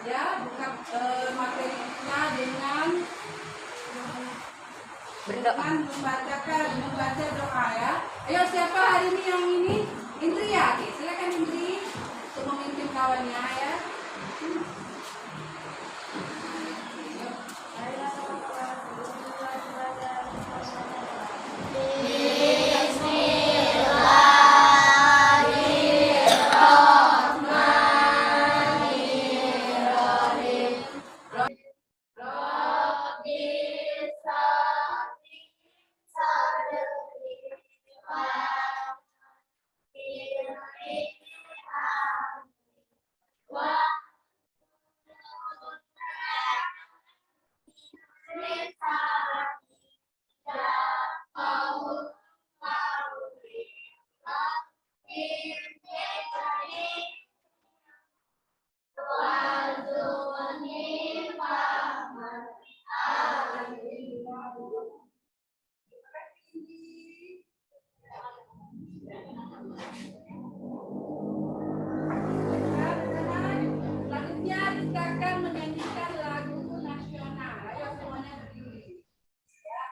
Ya, buka materinya dengan membaca doa ya. Ayo siapa hari ini yang ini? Indri ya? Oke, silakan Indri untuk memimpin kawannya ya. Selanjutnya kita akan menyanyikan lagu nasional. Ayo semuanya berdiri. Ya,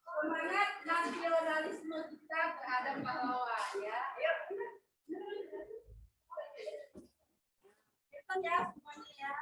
semangat nasionalisme kita terhadap pahlawan ya. Ayo. Ya semuanya ya.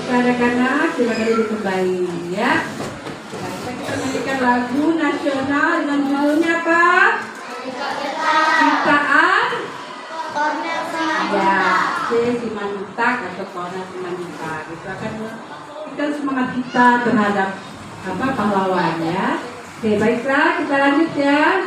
Anak-anak, silakan duduk kembali ya. Nah, kita nyanyikan lagu nasional dengan judulnya apa? Ciptaan Kornel Simanjuntak. Ya, Simanjuntak atau Kornel Simanjuntak. Itu akan kita semangat kita terhadap apa pahlawan ya. Oke, baiklah kita lanjut ya.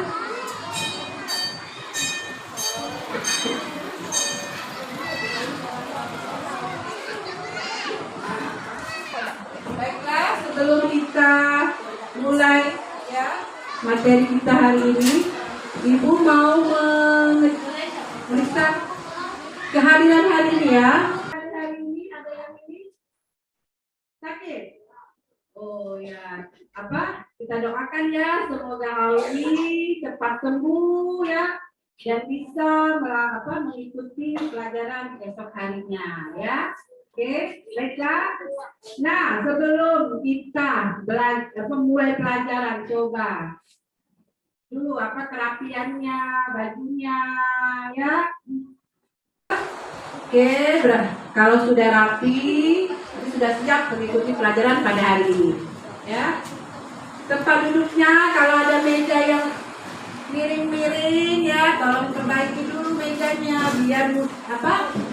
Sebelum kita mulai ya materi kita hari ini, Ibu mau melihat kehadiran hari ini ya. Hari ini ada yang ini sakit. Oh ya, apa? Kita doakan ya semoga Hauli cepat sembuh ya dan bisa mengikuti pelajaran esok harinya ya. Oke, baiklah. Nah, sebelum kita mulai pelajaran, coba dulu apa kerapiannya, bajunya, ya. Oke, kalau sudah rapi, sudah siap mengikuti pelajaran pada hari ini. Ya, tempat duduknya kalau ada meja yang miring-miring ya, tolong perbaiki dulu mejanya biar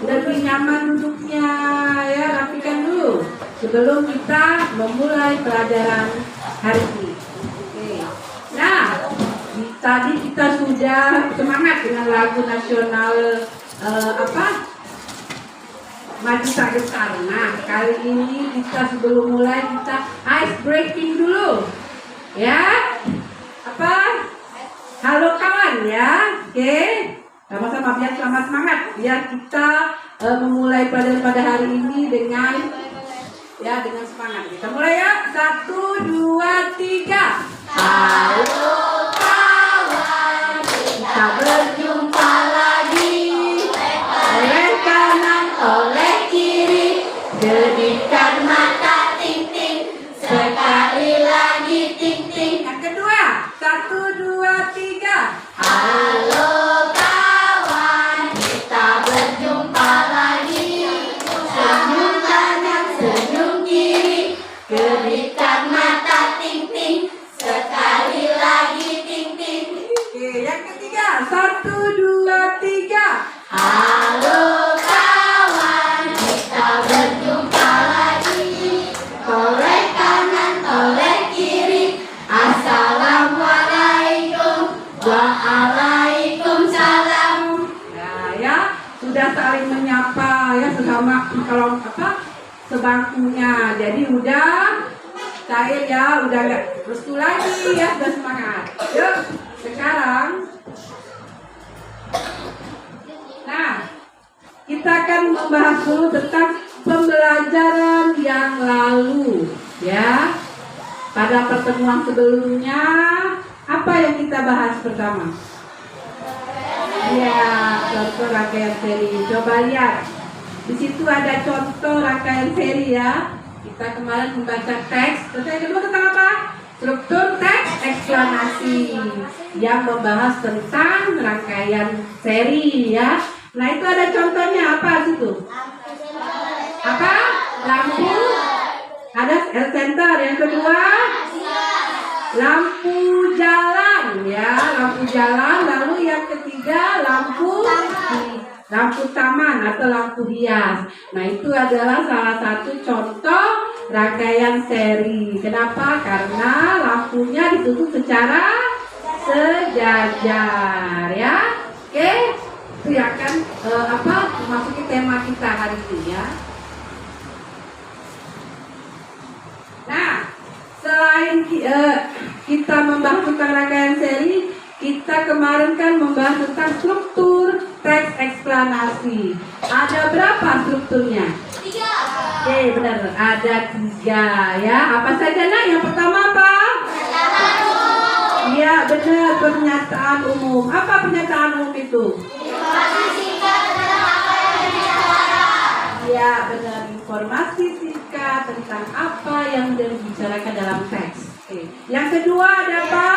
lebih nyaman duduknya ya, rapikan dulu sebelum kita memulai pelajaran hari ini. Oke. Nah, tadi kita sudah semangat dengan lagu nasional Maju Tak Gentar. Nah, kali ini kita sebelum mulai kita ice breaking dulu ya. Halo kawan ya, oke, sama-sama biar selamat semangat, biar kita memulai pelajaran pada hari ini dengan semangat. Kita mulai ya, 1, 2, 3. Halo kawan, kita berjumpa lagi, oleh kanan, oleh kiri, jadikan mata ting-ting, sekali lagi ting-ting. Yang kedua, 1, 2, 3. Halo kawan, kita berjumpa lagi, senyum kanan, senyum kiri, kedipkan mata ting-ting, sekali lagi ting-ting. Oke, yang ketiga, 1, 2, 3. Halo kawan, kita berjumpa lagi, oleh kanan, oleh kiri, assalamualaikum, waalaikumsalam. Nah ya, sudah saling menyapa ya sesama kalau sebangkunya. Jadi udah cair ya, udah gak restu lagi ya, sudah semangat. Yuk, sekarang kita akan membahas dulu tentang pembelajaran yang lalu ya. Pada pertemuan sebelumnya apa yang kita bahas pertama? Ya, contoh rangkaian seri. Coba lihat. Di situ ada contoh rangkaian seri ya. Kita kemarin membaca teks. Terus yang kedua tentang apa? Struktur teks eksplanasi yang membahas tentang rangkaian seri ya. Nah, itu ada contohnya apa situ? Apa? Lampu. Ada L center. Yang kedua, lampu jalan ya, lampu jalan. Lalu yang ketiga, lampu taman atau lampu hias. Nah, itu adalah salah satu contoh rangkaian seri. Kenapa? Karena lampunya ditutup secara sejajar ya. Oke, itu akan memasuki tema kita hari ini ya. Nah, selain kita membahas tentang rangkaian seri, kita kemarin kan membahas tentang struktur teks eksplanasi. Ada berapa strukturnya? 3. Oke, benar. Ada 3 ya. Apa saja nak? Yang pertama apa? Pernyataan umum. Iya, benar. Pernyataan umum. Apa pernyataan umum itu? Informasi singkat tentang apa yang dibicarakan. Iya, benar. Informasi singkat tentang apa yang dibicarakan dalam teks. Oke. Yang kedua ada apa?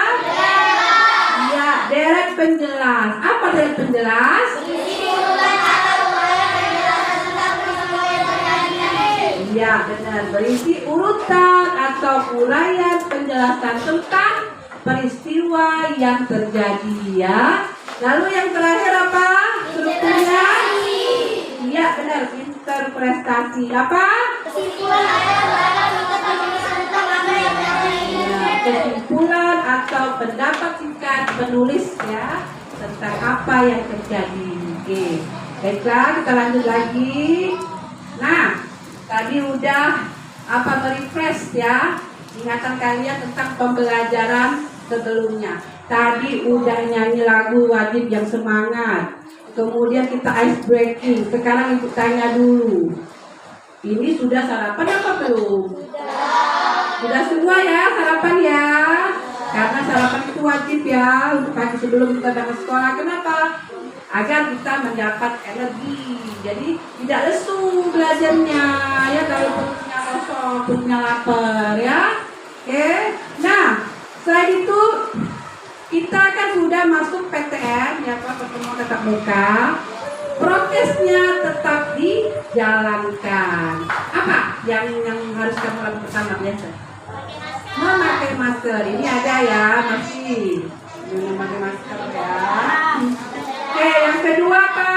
Iya, deret penjelas. Apa deret penjelas? Iya, benar. Berisi urutan atau uraian penjelasan tentang peristiwa yang terjadi ya. Lalu yang terakhir apa? Strukturnya? Iya, benar. Interpretasi. Apa? Kesimpulan kesimpulan atau pendapat singkat penulis ya tentang apa yang terjadi. Oke, baiklah, kita lanjut lagi. Nah, tadi udah merefresh ya ingatan kalian tentang pembelajaran sebelumnya. Tadi udah nyanyi lagu wajib yang semangat. Kemudian kita ice breaking. Sekarang ibu tanya dulu. Ini sudah sarapan apa belum? Sudah semua ya sarapan ya. Karena sarapan itu wajib ya untuk pagi sebelum kita berangkat sekolah. Kenapa? Agar kita mendapat energi. Jadi tidak lesu belajarnya ya kalau perutnya kosong, perutnya lapar ya. Oke. Nah, selain itu kita kan sudah masuk PTN ya, pertemuan tatap muka. prokesnya tetap dijalankan. Apa yang harus kamu lakukan pertama biasa? Memakai masker. Ini ada ya, masih memakai masker ya. Oke, yang kedua apa?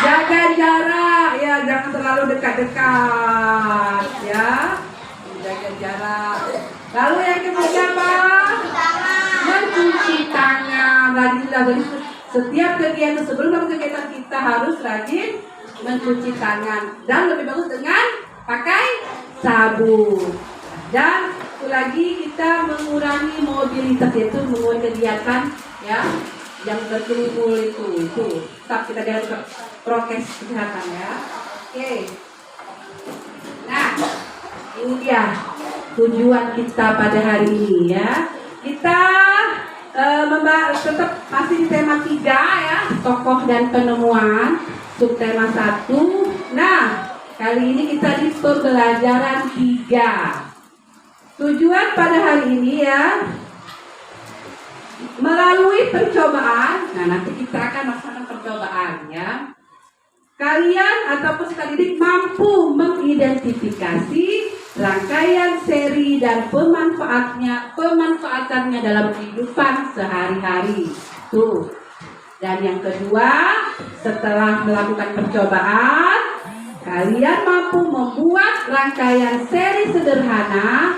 Jaga jarak ya, jangan terlalu dekat-dekat ya. Jaga jarak. Lalu yang ketiga apa? Mencuci tangan. Rajin, jadi setiap kegiatan sebelum kegiatan kita harus rajin mencuci tangan dan lebih bagus dengan pakai sabun. Dan satu lagi kita mengurangi mobilitas, yaitu mengurangi kegiatan ya yang berkerumun itu tetap kita jaga prokes kesehatan ya. Oke. Nah, ini dia tujuan kita pada hari ini ya. Kita tetap masih di tema 3 ya, tokoh dan penemuan, subtema 1. Nah, kali ini kita di pembelajaran 3. Tujuan pada hari ini ya, melalui percobaan. Nah, nanti kita akan melaksanakan percobaan ya. Kalian atau peserta didik mampu mengidentifikasi rangkaian seri dan pemanfaatannya dalam kehidupan sehari-hari. Tuh. Dan yang kedua, setelah melakukan percobaan, kalian mampu membuat rangkaian seri sederhana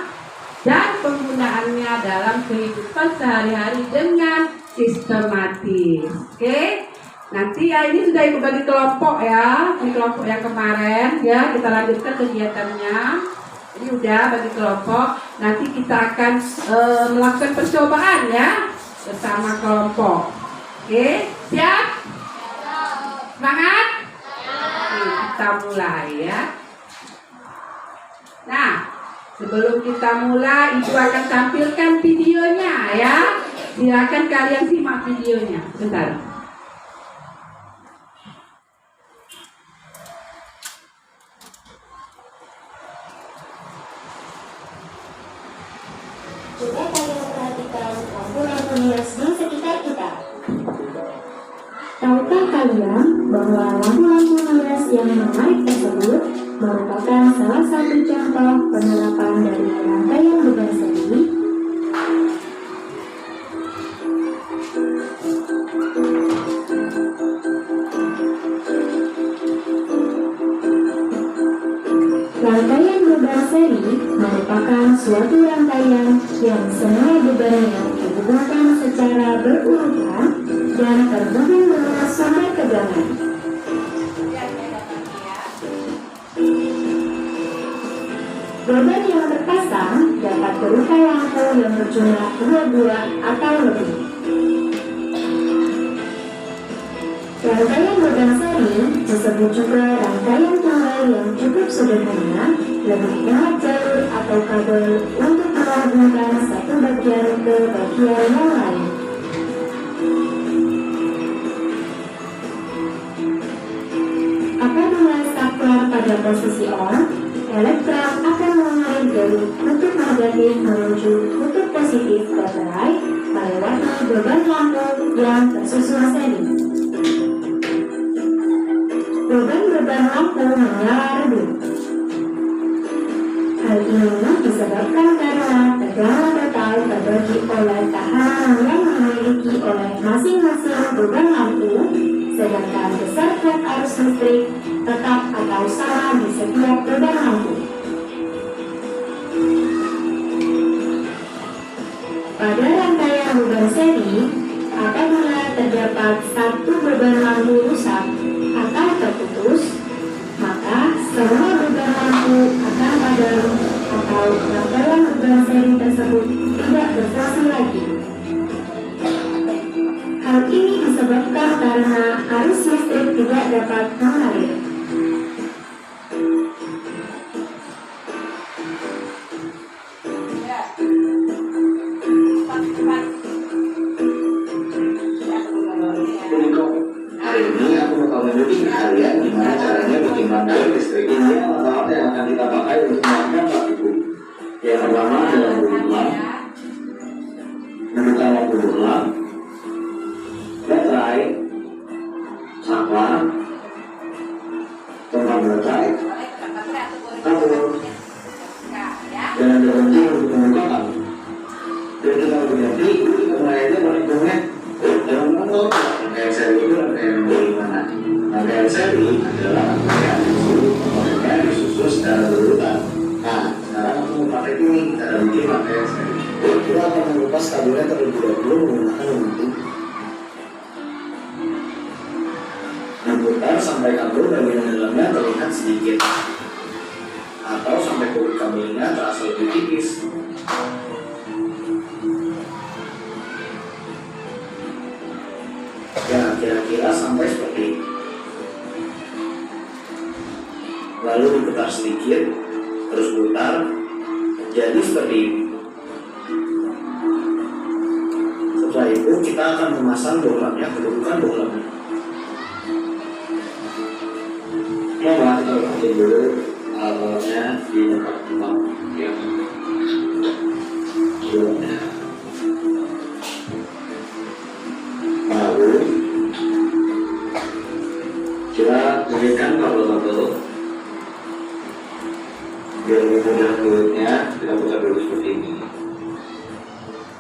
dan penggunaannya dalam kehidupan sehari-hari dengan sistematis. Oke, nanti ya ini sudah ibu bagi kelompok ya, ini kelompok yang kemarin ya, kita lanjutkan kegiatannya. Ini udah bagi kelompok. Nanti kita akan melakukan percobaan ya bersama kelompok. Oke, siap? Semangat? Oke, kita mulai ya. Nah, sebelum kita mulai, Ibu akan tampilkan videonya ya. Silakan kalian simak videonya. Bentar. Coba kalian perhatikan lampu-lampu hias di sekitar kita. Tahukah kalian bahwa lampu-lampu hias yang menarik tersebut merupakan salah satu contoh penerapan dari rangkaian beban seri? Rangkaian beban seri merupakan suatu rangkaian yang semua bebannya dihubungkan secara berurutan dan terhubung dengan sumber tegangan. Beban yang terpasang dapat berupa lampu yang berjumlah 2 buah atau lebih. Rangkaian beban seri disebut juga rangkaian tunggal yang cukup sederhana, lebih hemat jalur atau kabel untuk menghubungkan satu bagian ke bagian yang lain. Apabila saklar pada posisi on, elektron akan mengalir dari kutub negatif menuju kutub positif baterai melewati beban lampu yang tersusun seri. Beban lampu menyala redup. Hal ini disebabkan karena tegangan total terbagi oleh tahanan yang dimiliki oleh masing-masing beban lampu, sedangkan besar kat arus listrik tetap atau sama di setiap beban lampu. Pada rangkaian beban seri, apabila terdapat satu beban lampu rusak atau terputus, maka semua beban lampu akan padam atau rangkaian beban seri tersebut tidak berfungsi lagi. Hal ini disebabkan karena arus listrik tidak dapat mengalir. Hari ini aku bakal menunjukin kalian gimana caranya bikin rangkaian listrik. Ini alat yang akan kita pakai untuk melakukan hal itu. Yang pertama adalah bohlam, menekan lampu bohlam, baterai, saklar, tempat baterai, kabel, dan ada kunci untuk membukakan. Dan kita berganti, kita mulainya berhitungnya dalam nomor rangkaian seri itu rangkaian dari mana? Rangkaian seri adalah rangkaian yang disusun secara berurutan. Nah, sekarang aku mau pakai ini, kita ada bikin rangkaian seri. Kita akan mengupas kabelnya terlebih dahulu menggunakan gunting. Diputar sampai kabel bagian dalamnya terlihat sedikit, atau sampai kulit kabelnya terasa lebih tipis. Ya, kira-kira sampai seperti ini. Lalu diputar sedikit, terus putar, jadi seperti ini. Setelah itu kita akan memasang bohlamnya, kedudukan bohlamnya. Ya, kita pakai dulu alatnya di tempat yang bohlamnya. Lalu kita berikan kabel-kabel biar lebih mudah kulitnya. Kita putar dulu seperti ini,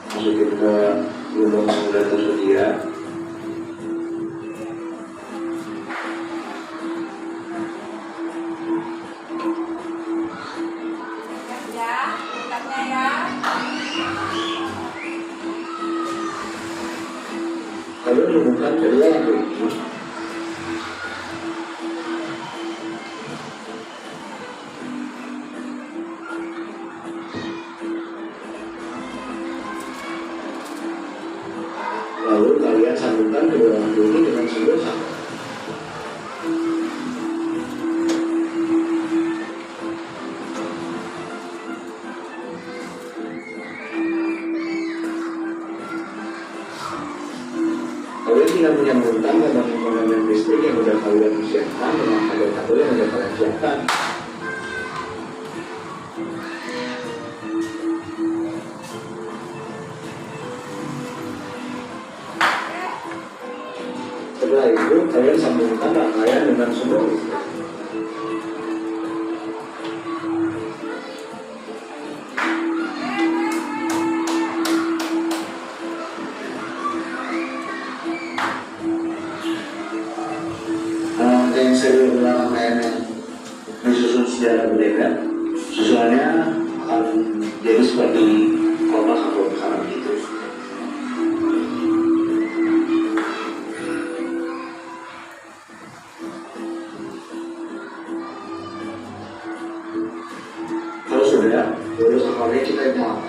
masukin ke lubang yang sudah tersedia. Lalu dihubungkan kedua lampu ini. Lalu kalian sambungkan kedua lampu ini dengan sumber sama. Kalian tinggal menyambungkan dengan komponen listrik yang sudah kalian siapkan dengan kabel-kabel yang sudah kalian siapkan. Setelah itu, kalian sambungkan rangkaian dengan sumber listrik. Yang seri adalah rangkaian yang disusun secara berbeda. Susunannya akan jadi seperti kotak atau lingkaran gitu. Kalau sudah, baru sahabatnya kita mau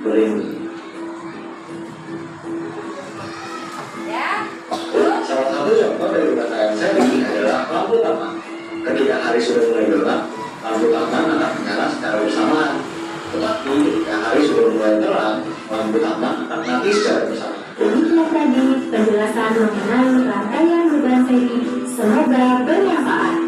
beri. Salah satu contoh dari rangkaian seri adalah lampu taman. Ketika hari sudah mulai gelap, lampu taman akan menyala secara bersamaan. Tetapi ketika hari sudah mulai terang, lampu taman akan mati secara bersamaan. Demikian tadi penjelasan mengenai rangkaian beban seri. Semoga bermanfaat.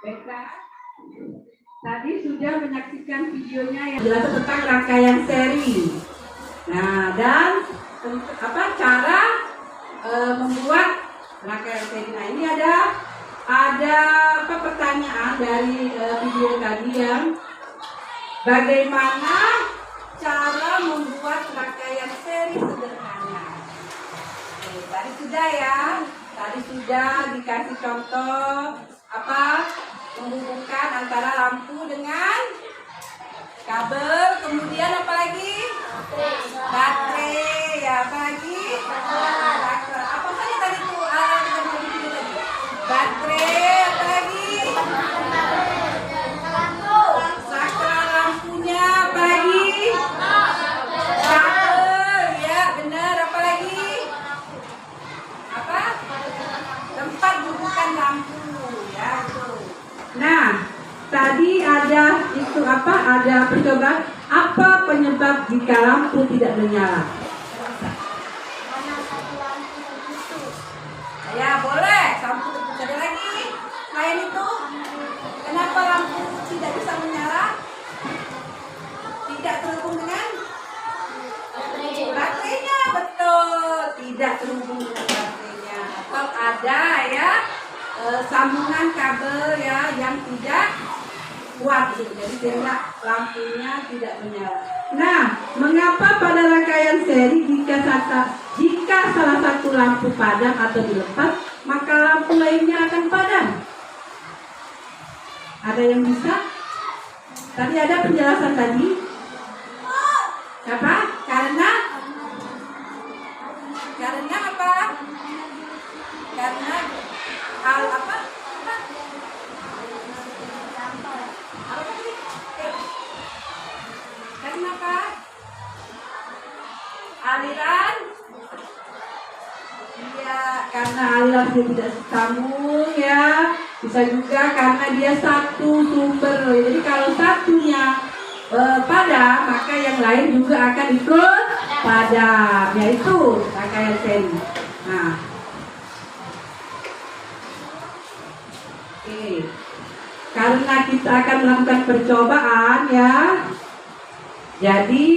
Baiklah, tadi sudah menyaksikan videonya yang jelas tentang rangkaian seri. Nah, dan cara membuat rangkaian seri. Nah, ini ada pertanyaan dari video tadi yang bagaimana cara membuat rangkaian seri sederhana. Tadi sudah ya, tadi sudah dikasih contoh menghubungkan antara lampu dengan kabel, kemudian apa lagi? Baterai, ya apa lagi? Apa saja tadi itu alat yang tadi? Baterai, apa lagi? Saklar lampunya, apa lagi? Kabel, ya benar, apa lagi? Apa? Tempat hubungkan lampu. Nah, tadi ada percobaan apa penyebab jika lampu tidak menyala? Ya boleh, lampu terus ada lagi. Selain itu, kenapa lampu tidak bisa menyala? Tidak terhubung dengan baterainya, betul. Tidak terhubung dengan baterainya. Atau ada ya sambungan kabel ya yang tidak kuat gitu. Jadi sehingga lampunya tidak menyala. Nah, mengapa pada rangkaian seri jika salah satu lampu padam atau dilepas, maka lampu lainnya akan padam? Ada yang bisa? Tadi ada penjelasan tadi. Apa? Karena apa? Karena hal apa? Karena apa? Aliran. Iya, karena aliran dia tidak sambung ya. Bisa juga karena dia satu sumber. Jadi kalau satunya padam, maka yang lain juga akan ikut padam. Yaitu rangkaian seri. Nah, oke. Karena kita akan melakukan percobaan ya. Jadi,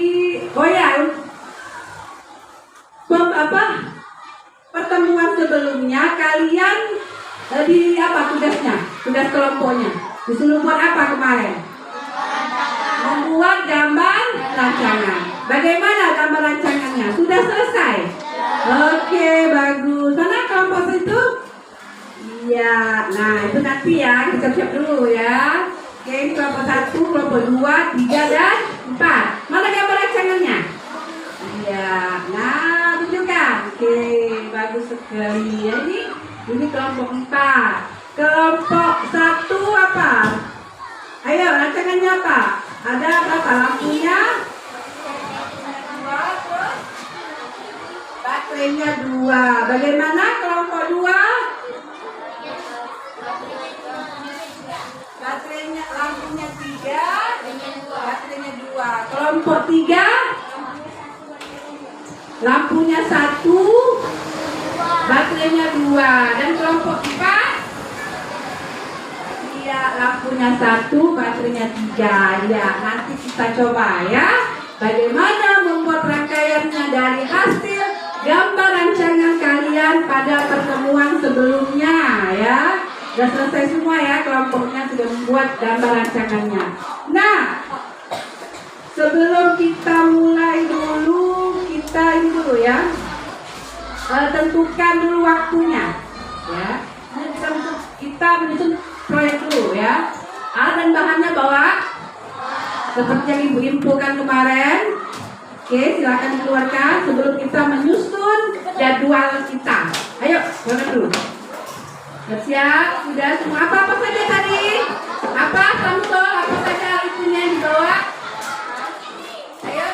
pertemuan sebelumnya kalian di apa tugasnya? Tugas kelompoknya. Disuruh buat apa kemarin? Membuat gambar rancangan. Bagaimana gambar rancangannya? Sudah selesai? Oke, bagus. Mana kelompok itu? Iya. Nah, itu nanti ya. Kita siap dulu ya. Oke, kelompok 1, kelompok 2, 3, dan 4. Mana gambar rancangannya? Iya. Nah, tunjukkan. Oke, bagus sekali. Ya, ini kelompok 4. Kelompok 1 apa? Ayo, rancangannya apa? Ada berapa lampunya? 2, terus baterainya 2. Bagaimana kelompok 2? Baterainya, lampunya 3, baterainya 2. Kelompok 3, lampunya 1, baterainya 2. Dan kelompok 4, iya, lampunya 1, baterainya 3. Ya, nanti kita coba ya. Bagaimana membuat rangkaiannya dari hasil gambar rancangan kalian pada pertemuan sebelumnya ya. Sudah selesai semua ya, kelompoknya sudah membuat gambar rancangannya. Nah, sebelum kita mulai dulu, kita ini dulu ya, tentukan dulu waktunya ya. Kita menyusun proyek dulu ya. Alat dan bahannya bawa seperti yang ibu infokan kemarin. Oke, silakan dikeluarkan sebelum kita menyusun jadwal kita. Ayo, keluarkan dulu. Siap, sudah semua. Apa saja tadi? Apa Samsul? Apa saja itunya yang dibawa? Ayo.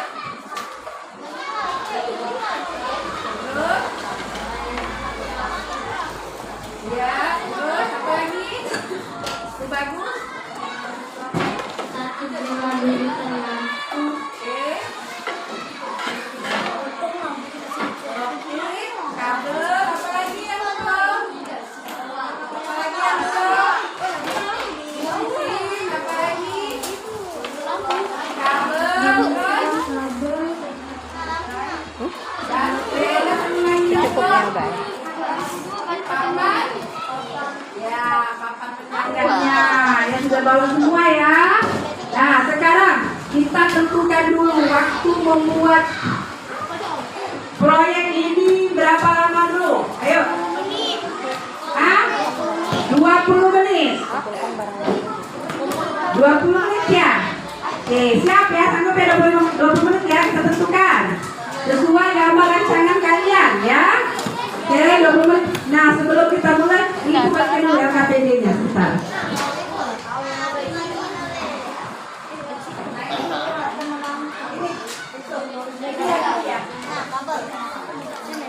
Terus. Ya, terus apa lagi? Itu bagus. Yang sudah bawa semua ya. Nah, sekarang kita tentukan dulu waktu membuat proyek ini berapa lama dulu? Ayo. 20 menit. 20 menit ya. Oke, siap ya. Sanggup ya 20 menit ya, kita tentukan sesuai gambar rancangan kalian ya. Oke, 20 menit. Nah, sebelum kita mulai, ini buatkan dulu LKPD-nya sebentar.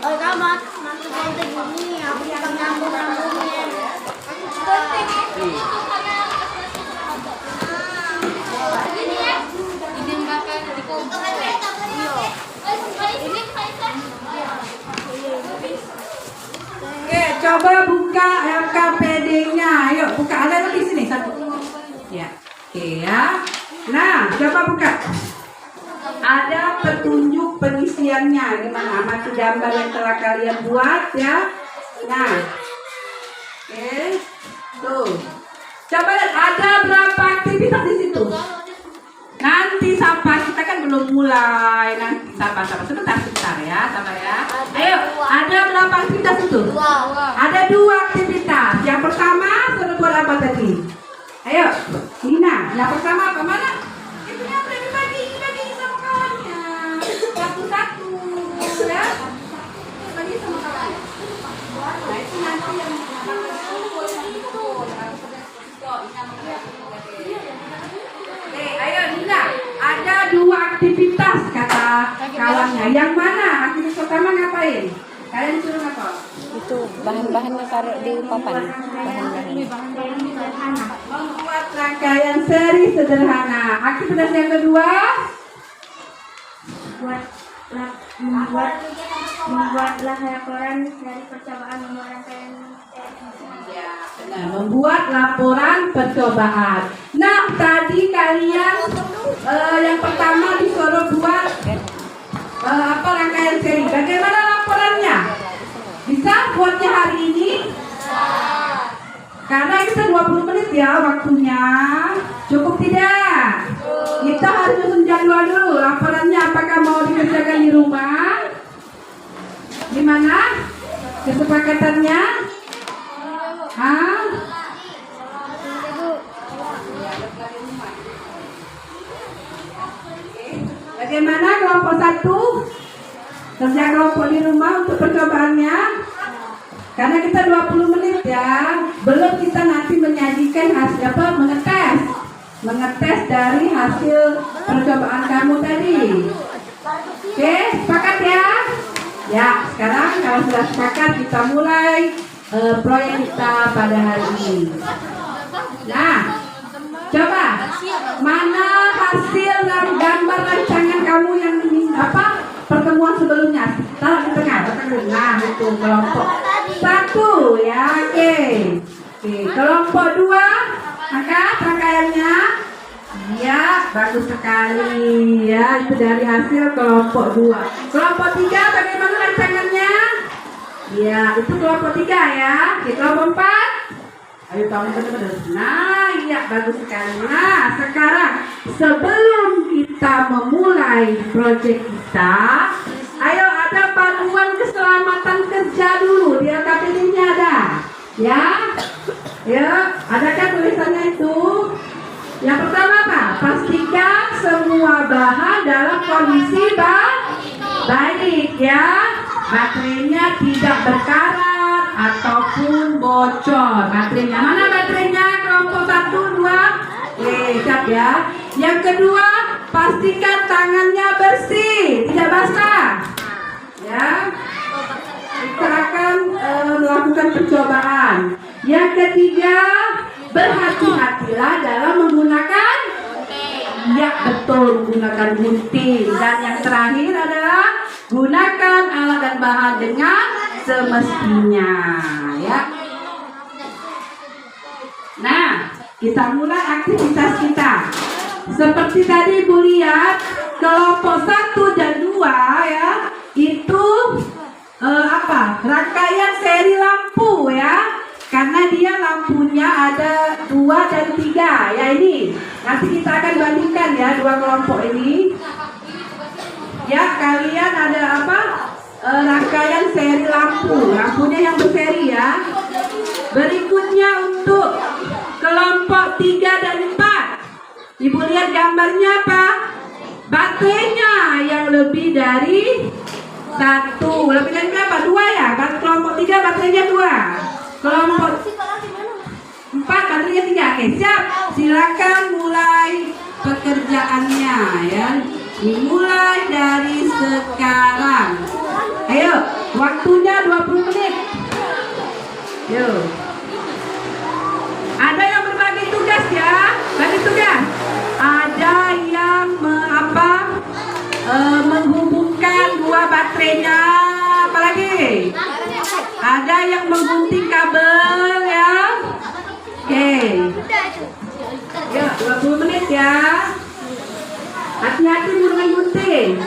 Oh, kamat, mantu konten ini aku yang nyambung-nyambungnya. Ini ya. Ini makan di kompor. Iya. Ini Oke, coba buka LKPD-nya. Ayo, buka. Ada lagi sini satu. Ya. Oke ya. Nah, coba buka. Ada petunjuk pengisiannya gimana? Amati gambar yang telah kalian buat ya. Nah. Oke. Tuh. Coba lihat ada berapa aktivitas di situ? Nanti sabar, kita kan belum mulai. Nanti sabar sebentar ya, sabar ya. Ayo, ada berapa aktivitas itu? Ada 2 aktivitas. Yang pertama suruh buat apa tadi? Ayo, Nina. Yang pertama apa mana? Itu yang boleh dibagi sama kawannya. Satu-satu, ya. Bagi sama kawan. Nah itu nanti yang ayo Nina, ada 2 aktivitas kata kawannya. Yang mana? Aktivitas pertama ngapain? Kalian suruh apa? Itu bahan-bahannya taruh di papan. Bahan-bahannya. Membuat rangkaian seri sederhana. Aktivitas yang kedua? Membuatlah laporan dari percobaan nomor rangkaian. Ya, benar. Membuat laporan percobaan. Nah, tadi kalian yang pertama disuruh buat rangkaian seri. Bagaimana laporannya? Bisa buatnya hari ini? Karena kita 20 menit ya waktunya. Cukup tidak? Kita harus susun jadwal dulu. Laporannya apakah mau dikerjakan di rumah? Gimana? Kesepakatannya? Hah? Bagaimana kelompok 1? Kerja kelompok di rumah untuk percobaannya? Karena kita 20 menit ya. Belum kita nanti menyajikan hasil mengetes dari hasil percobaan kamu tadi. Oke, sepakat ya? Ya, sekarang kalau sudah sepakat kita mulai proyek kita pada hari ini. Nah, coba mana hasil gambar rancangan kamu yang pertemuan sebelumnya? Taruh di tengah. Nah, itu kelompok 1 ya, oke. Kelompok 2 angkat rangkaiannya. Ya, bagus sekali ya. Itu dari hasil kelompok 2. Kelompok 3 bagaimana rancangannya? Ya, itu kelompok 3 ya. Kelompok 4. Ayo kamu benar-benar. Nah, iya bagus sekali. Nah, sekarang sebelum kita memulai proyek kita, ayo ada panduan keselamatan kerja dulu. Di LKPD-nya ada. Ya. Ya, adakah tulisannya itu? Yang pertama apa? Pastikan semua bahan dalam kondisi baik ya. Baterainya tidak berkarat ataupun bocor. Baterainya mana baterainya? Kelompok 1, 2. Siap ya. Yang kedua, pastikan tangannya bersih, tidak basah. Ya. Kita akan melakukan percobaan. Yang ketiga, berhati-hatilah dalam menggunakan. Ya betul, menggunakan gunting. Dan yang terakhir adalah gunakan alat dan bahan dengan semestinya. Ya. Nah, kita mulai aktivitas kita. Seperti tadi Ibu lihat, kelompok 1 dan 2 ya, itu rangkaian seri lampu ya. Karena dia lampunya ada 2 dan 3 ya ini. Nanti kita akan bandingkan ya 2 kelompok ini. Ya, kalian ada rangkaian seri lampu. Lampunya yang berseri ya. Berikutnya untuk kelompok 3 dan 4. Ibu lihat gambarnya apa? Baterainya yang lebih dari 1. Lebih dari berapa? 2 ya? Kelompok 3 baterainya 2. Kelompok 4 baterainya 3. Oke, siap. Silakan mulai pekerjaannya ya. Dimulai dari sekarang. Ayo, waktunya 20 menit. Yuk. Ada yang berbagi tugas ya? Bagi tugas. Ada yang menghubungkan 2 baterainya. Apalagi? Ada yang gunting kabel ya. Oke. Ya, 20 menit ya. Hati-hati dengan gunting.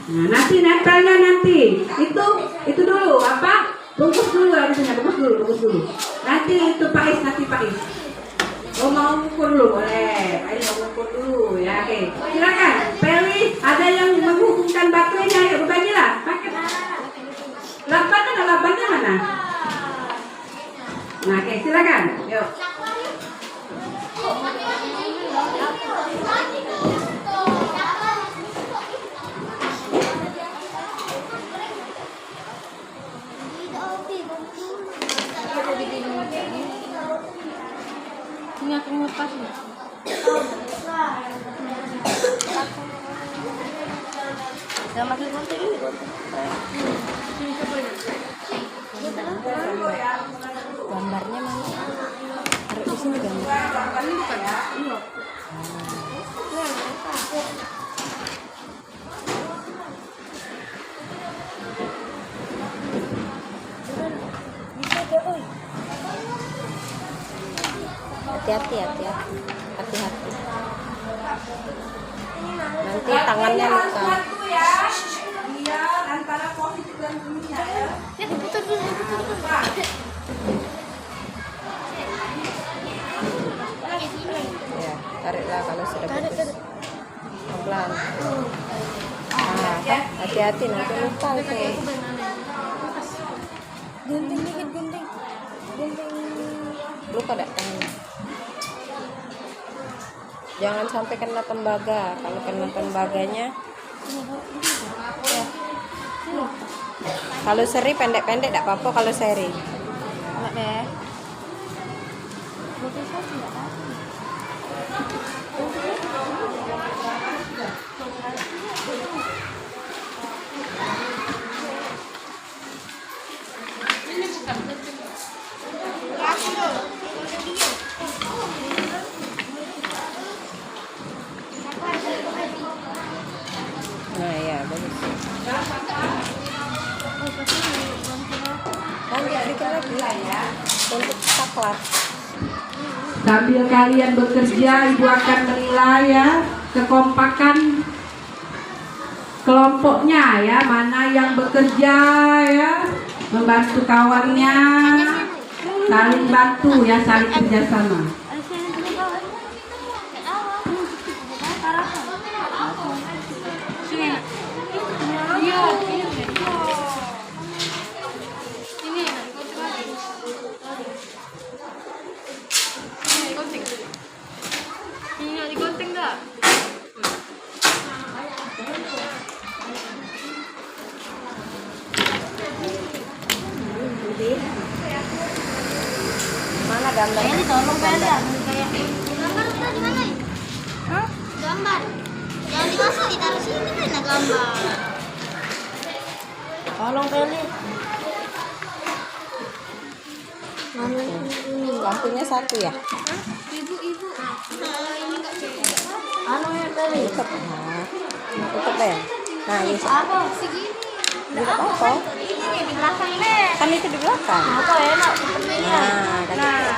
Nah, nanti nempelnya nanti. Itu dulu apa? Bungkus dulu harusnya, bungkus dulu. Nanti itu nanti Pak Is. Oh, mau ukur dulu, boleh. Ayo mau ukur dulu ya. Oke. Silakan. Peli, ada yang menghubungkan baterainya, ayo berbagilah. Pakai. Lapannya mana? Nah, oke, silakan. Yuk. Ini aku ngelepas nih. Udah makin gunting ini. Gambarnya mana? Taruh di sini gambar. Hati-hati. Nanti tangannya luka. Ya. Biar antara positif dan minusnya ya. Ya, diputar dulu. Ya, tariklah kalau sudah putus. Pelan. Hati-hati nanti luka itu. Gunting dikit, gunting. Luka tak tangannya. Jangan sampai kena tembaga. Kalau kena tembaganya, kalau seri pendek-pendek tak apa-apa kalau seri. Enggak deh. Motivasi enggak apa. Nah ya bagus. Lanjut bikin lagi ya untuk saklar. Sambil kalian bekerja, ibu akan menilai ya kekompakan kelompoknya ya, mana yang bekerja ya, membantu kawannya, saling bantu ya, saling kerjasama. Digunting enggak? Mana gambar? Ini tolong beda kayak gambar kita di mana? Hah? Gambar. Jangan dimasuk, ditaruh sini kan gambar. Tolong Peli. Lampunya satu ya? Ibu. Ini enggak anu ya Peli. Tutup deh. Nah, ini Apa segini? tidak apa-apa. Ini di belakang deh. Kan itu di belakang. Apa enak? Nah, kan itu.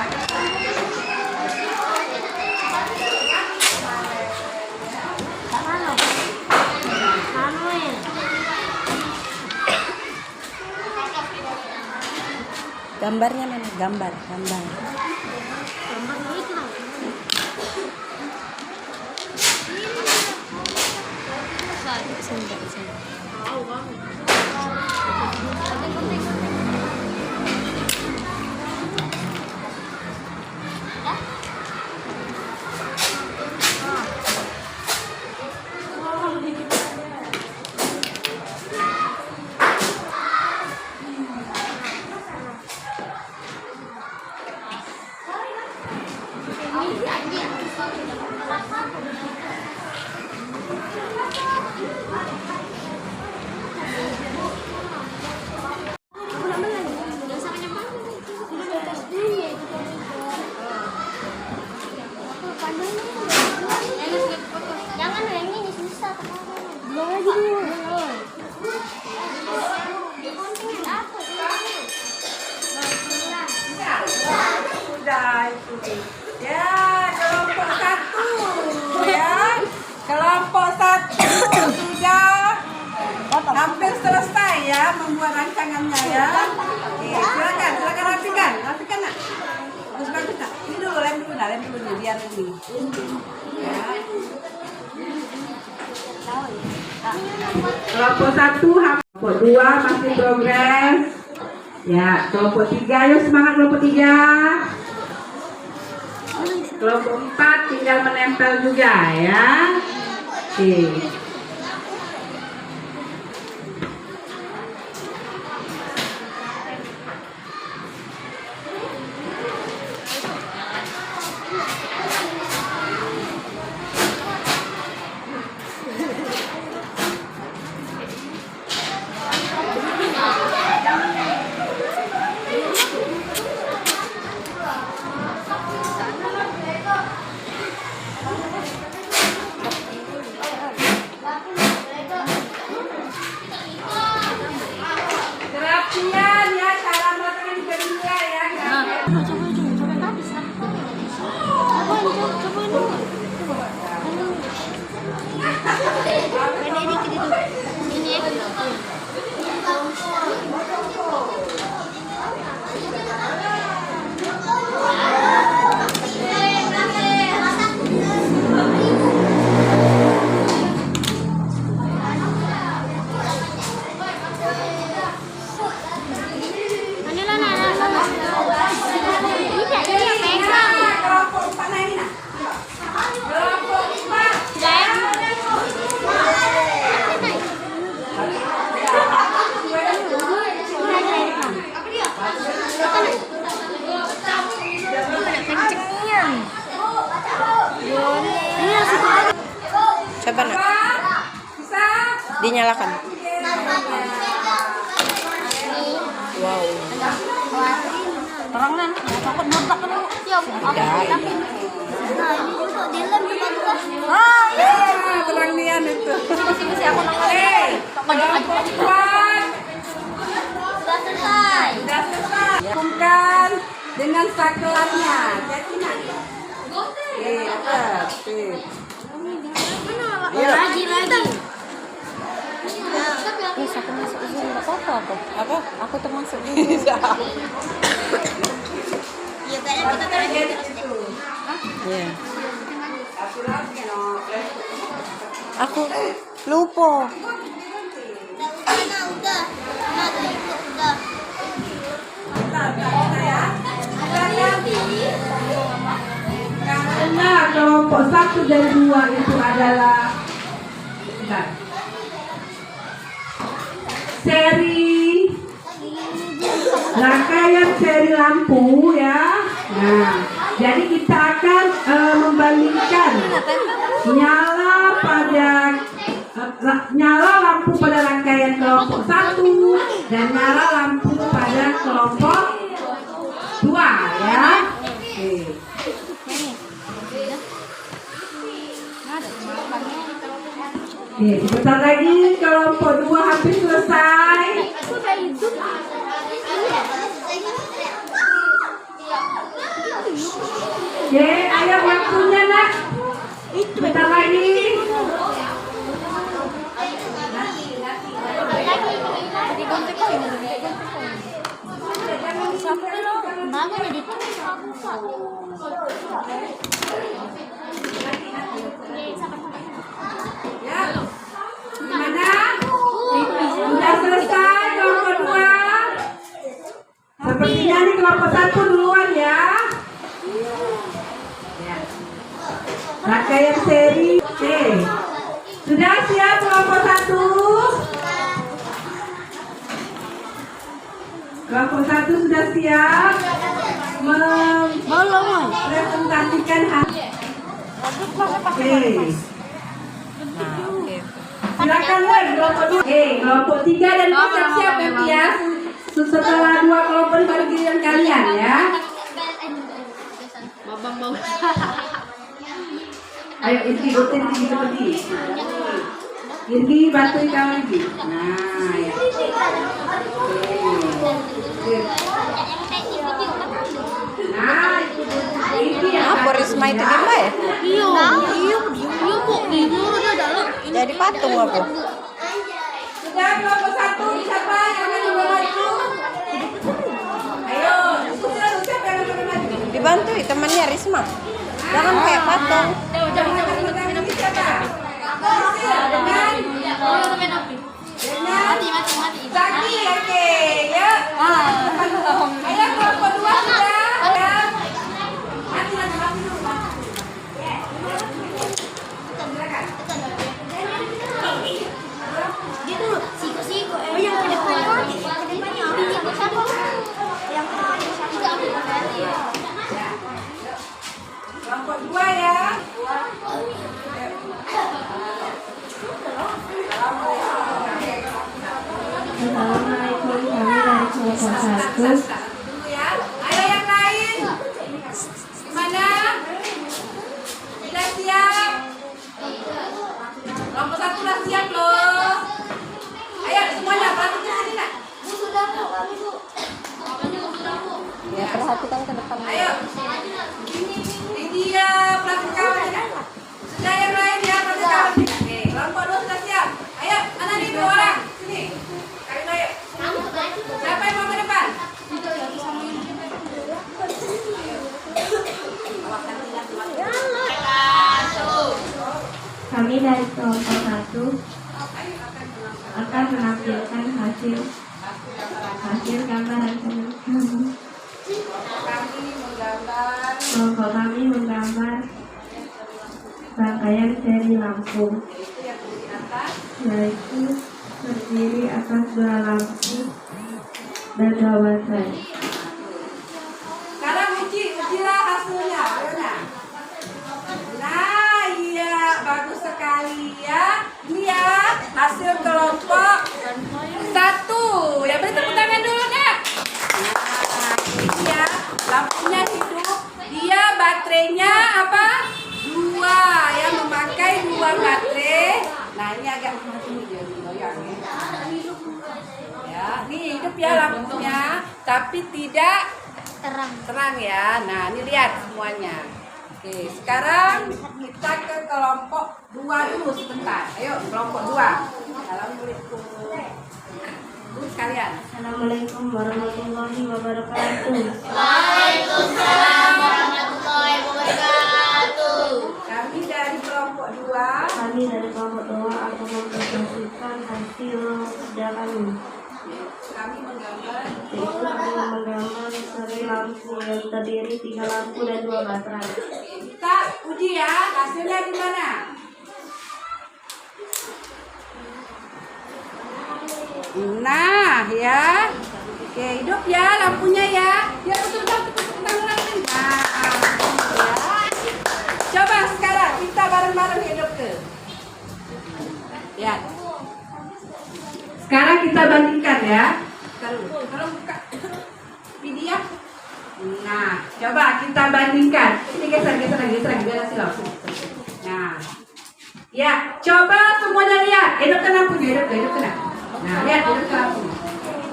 Gambarnya mana? Gambar. Sini. Jangan yang ini susah. Belum lagi. rapikan nak. Bagus nak. Ini dulu lem dulu nih biar ini. Ya. Kelompok 1, kelompok 2 masih progres. Ya, kelompok 3 ayo semangat kelompok 3. Kelompok 4 tinggal menempel juga ya. Oke. Kerapian ya, cara makan kedua ya. Coba nak. Dinyalakan. Wow. Terang kan? Takut meledak kan? Ya, tapi nah ini juga dilem juga. Terang nian itu. Sini aku nongol. Sudah selesai. Kumpulkan dengan sakelannya. Jadi nak. Lagi. Yes, aku masuk dulu. Enggak apa-apa aku. Apa? Aku termasuk dulu. Ya kayaknya kita terjadi. Iya. Aku lupa. Nah, udah. Nah, itu udah. Karena kelompok 1 dan 2 itu adalah seri rangkaian seri lampu ya. Nah, jadi kita akan membandingkan nyala lampu pada rangkaian kelompok 1 dan nyala lampu pada kelompok 2 ya. Oke. Oke, sebentar lagi kelompok 2 hampir selesai. Oke, ayo waktunya nak. Sebentar lagi. Ya. Gimana? Sudah selesai kelompok 2. Sepertinya nih kelompok 1 duluan ya. Rangkaian seri. Oke. Sudah siap kelompok 1? Kelompok 1 sudah siap mempresentasikan hasil. Oke. Silakan mulai kelompok 2. Oke, kelompok 3 dan 4 siap-siap nanti ya. Setelah 2 kelompok baru giliran kalian ya. Ayo Irgi, ikutin seperti Irgi, bantuin kamu lagi. Nah, ya. Nah, itu ya. Apa Risma itu gimana ya? Iya kok ini udah dalam. Jadi patung apa? Sudah kelompok 1 siapa yang akan membawa itu? Ayo. Dibantu temannya Risma. Jangan kayak patung. Lagi, oke, ya. Ayo kelompok 2 sudah. Gitu, siku-siku. Yang ke depannya lagi. Ke depannya. Yang ke depannya. Kelompok 2 ya. Assalamualaikum, kami dari kelompok 1. Dulu ya. Ayo yang lain. Gimana? Sudah siap? Kelompok 1 sudah siap loh. Ayo semuanya perhatikan sini nak. Ya, perhatikan ke depan. Ayo. Ini dia perhatikan. Sudah yang lain ya perhatikan. Oke, kelompok 2 sudah siap. Ayo, anak ini 2 orang. Sini. Kalian ayo. Siapa yang mau ke depan? Kami dari kelompok 1 akan menampilkan hasil gambar rancangan kami. Kelompok kami menggambar rangkaian seri lampu, yaitu terdiri atas 2 lampu dan 2 baterai. Sekarang ujilah hasilnya. Ayo. Nah, iya, bagus sekali ya. Ini ya hasil kelompok 1. Ya, beri tepuk tangan dulu nak. Nah, ini ya lampunya hidup. Dia baterainya apa? 2 ya, memakai 2 baterai. Nah, ini agak mati dia goyang ya. Ya, ini hidup ya lampunya, tapi tidak terang ya. Nah, ini lihat semuanya. Oke, sekarang kita ke kelompok 2 dulu sebentar. Ayo, kelompok 2. Assalamualaikum. Bu sekalian. Assalamualaikum warahmatullahi wabarakatuh. Waalaikumsalam warahmatullahi wabarakatuh. Kami dari kelompok 2. Kami dari kelompok 2 akan mempresentasikan hasil kerja kami. Kami menggambar. Yaitu kami menggambar seri lampu yang terdiri 3 lampu dan 2 baterai. Kita uji ya, hasilnya gimana? Nah, ya. Oke, hidup ya lampunya ya. Ya, betul. Nah, ya. Coba sekarang kita bareng-bareng hidup ke. Lihat. Sekarang kita bandingkan ya. Kalau buka video. Nah, coba kita bandingkan. Ini geser lagi biar silau. Nah, ya, coba semuanya lihat. Hidupkan lampunya, hidupkan. Nah, lihat hidupkan lampu.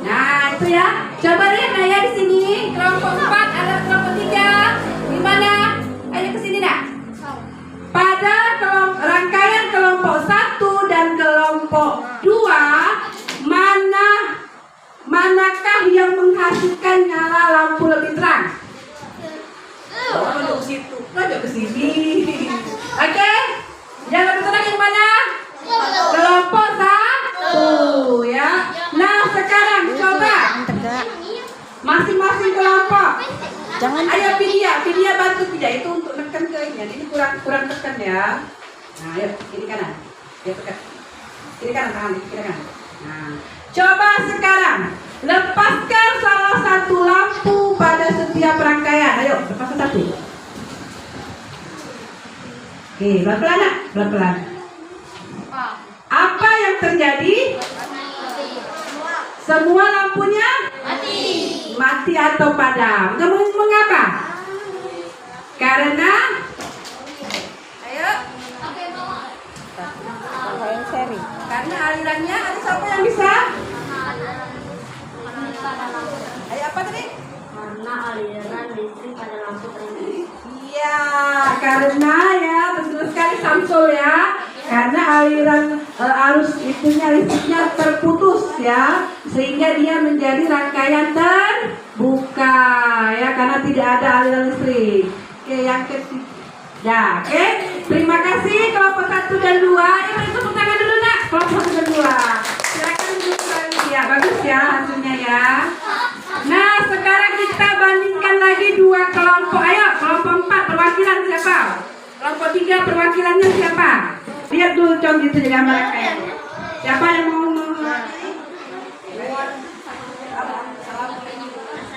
Nah, itu ya. Coba lihat nah ya di sini. Kelompok 4 ada kelompok 3. Gimana? Ayo ke sini nak. Pada rangkaian kelompok 1 dan kelompok 2, manakah yang menghasilkan nyala lampu lebih terang? Oh, ke situ, ke sini. Oke, yang lebih terang yang mana? Kelompok 1 ya. Nah, sekarang coba masing-masing kelompok. Jangan. Ayo Vidya bantu Vidya itu untuk tekan ke ini kurang tekan ya. Nah, ayo kiri kanan. Ya tekan. Kiri kanan tangan, kiri kanan. Nah, coba sekarang lepaskan salah satu lampu pada setiap rangkaian. Ayo, lepaskan satu. Oke, pelan-pelan nak, pelan-pelan. Apa yang terjadi? Semua lampunya mati atau padam. Kemudian mengapa? Karena ayo. Rangkaian seri. Karena alirannya ada siapa yang bisa? Ayo apa tadi? Karena aliran listrik pada lampu terhenti. Iya, karena ya betul sekali Samsul ya. Karena aliran arus listriknya terputus ya, sehingga dia menjadi rangkaian buka ya karena tidak ada aliran listrik. Oke, yang ketiga. Ya, oke. Terima kasih kelompok 1 dan 2. Ini tepuk tangan dulu nak. Kelompok 1 dan 2. Silakan duduk lagi ya. Bagus ya hasilnya ya. Nah, sekarang kita bandingkan lagi 2 kelompok. Ayo, kelompok 4 perwakilan siapa? Kelompok 3 perwakilannya siapa? Lihat dulu contoh itu di gambar kayak. Siapa yang mau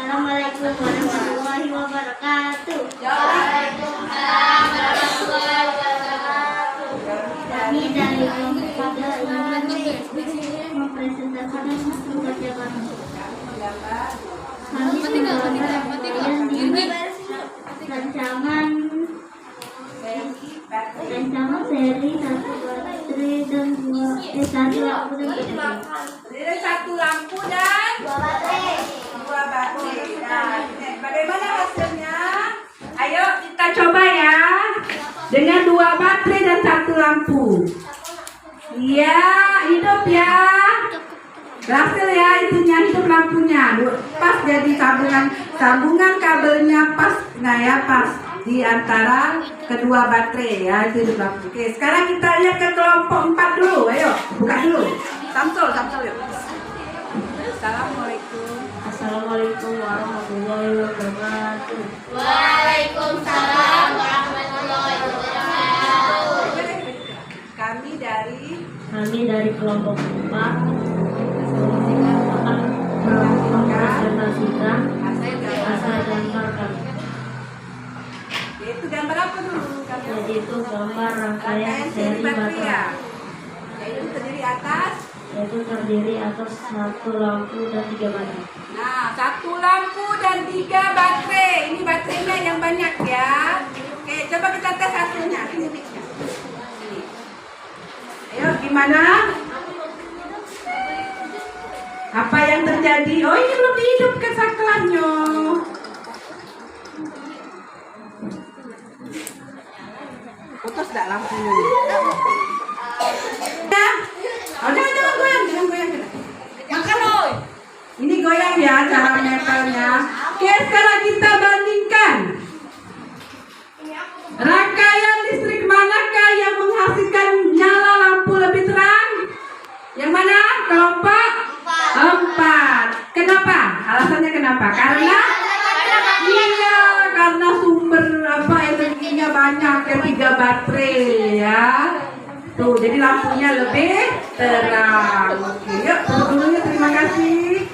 Assalamualaikum warahmatullahi wabarakatuh. Waalaikumsalam warahmatullahi wabarakatuh. Kami dari kelompok 3 ingin mempresentasikan tugas kami. Kami rancangan seri 1 baterai dan 1 lampu dan Jadi 1 lampu dan 2 baterai. 2 baterai. Nah, bagaimana hasilnya? Ayo kita coba ya. Dengan 2 baterai dan 1 lampu. Iya, hidup ya. Berhasil ya itunya, hidup lampunya. Pas jadi sambungan kabelnya pas. Nah ya pas di antara kedua baterai ya itu hidup lampu. Oke, sekarang kita lihat ke kelompok 4 dulu. Ayo, buka dulu. Samsul yuk. Assalamualaikum. Assalamualaikum warahmatullahi wabarakatuh. Waalaikumsalam warahmatullahi wabarakatuh. Kami Kami dari kelompok 4 akan mempresentasikan hasil gambar kami. yaitu gambar apa dulu? Yaitu gambar rangkaian seri baterai. Yaitu terdiri atas 1 lampu dan 3 baterai. Nah, 1 lampu dan 3 baterai. Ini baterainya yang banyak ya. Oke, coba kita tes hasilnya. Ini mic-nya. Ini. Ayo, gimana? Apa yang terjadi? Oh, ini belum dihidupkan saklarnya. Putus enggak lampunya? Ya. Oh, jangan goyang. Makan loh. Ini goyang ya cara metalnya. Oke, sekarang kita bandingkan. Rangkaian listrik manakah yang menghasilkan nyala lampu lebih terang? Yang mana? Kelompok 4. Kenapa? Alasannya kenapa? Karena karena sumber energinya banyak ya 3 baterai ya. Tuh, jadi lampunya lebih terang. Oke, yuk dulu ya, terima kasih.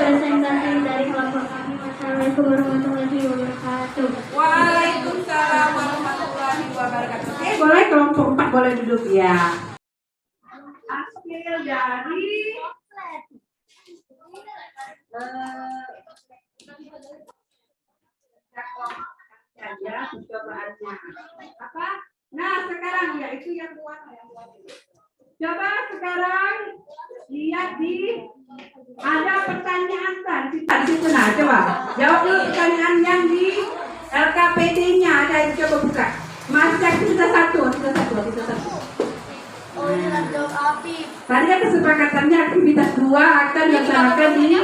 Presentasi dari kelompok kami. Assalamualaikum warahmatullahi wabarakatuh. Waalaikumsalam warahmatullahi wabarakatuh. Oke, boleh kelompok 4 boleh duduk ya. Hasil dari ya percobaannya apa? Nah sekarang ya itu yang buat. Coba sekarang lihat ada pertanyaan tadi di situ. Nah coba jawab dulu pertanyaan yang di LKPD-nya ada itu, coba buka. Mas Cak sudah satu. Oh, ini jawab api. Tadi kan kesepakatannya aktivitas 2 akan dilaksanakan di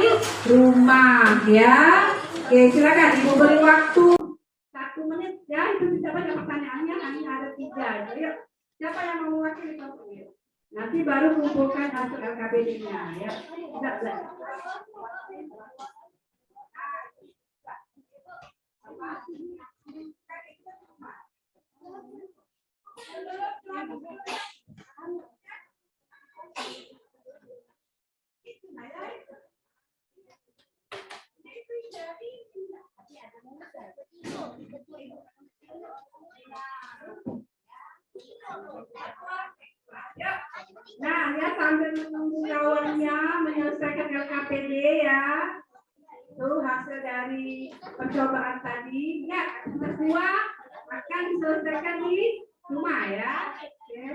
rumah ya. Oke, silakan Ibu beri waktu 1 menit ya. Itu bisa baca pertanyaannya, hanya ada 3. Ayo, siapa yang mau mewakili kelompoknya? Nanti baru kumpulkan hasil LKPD-nya ya. Tidak belajar. Nah, ya sambil menunggu kawannya menyelesaikan LKPD ya. Itu hasil dari percobaan tadi. Ya, semua akan diselesaikan di rumah ya. Oke.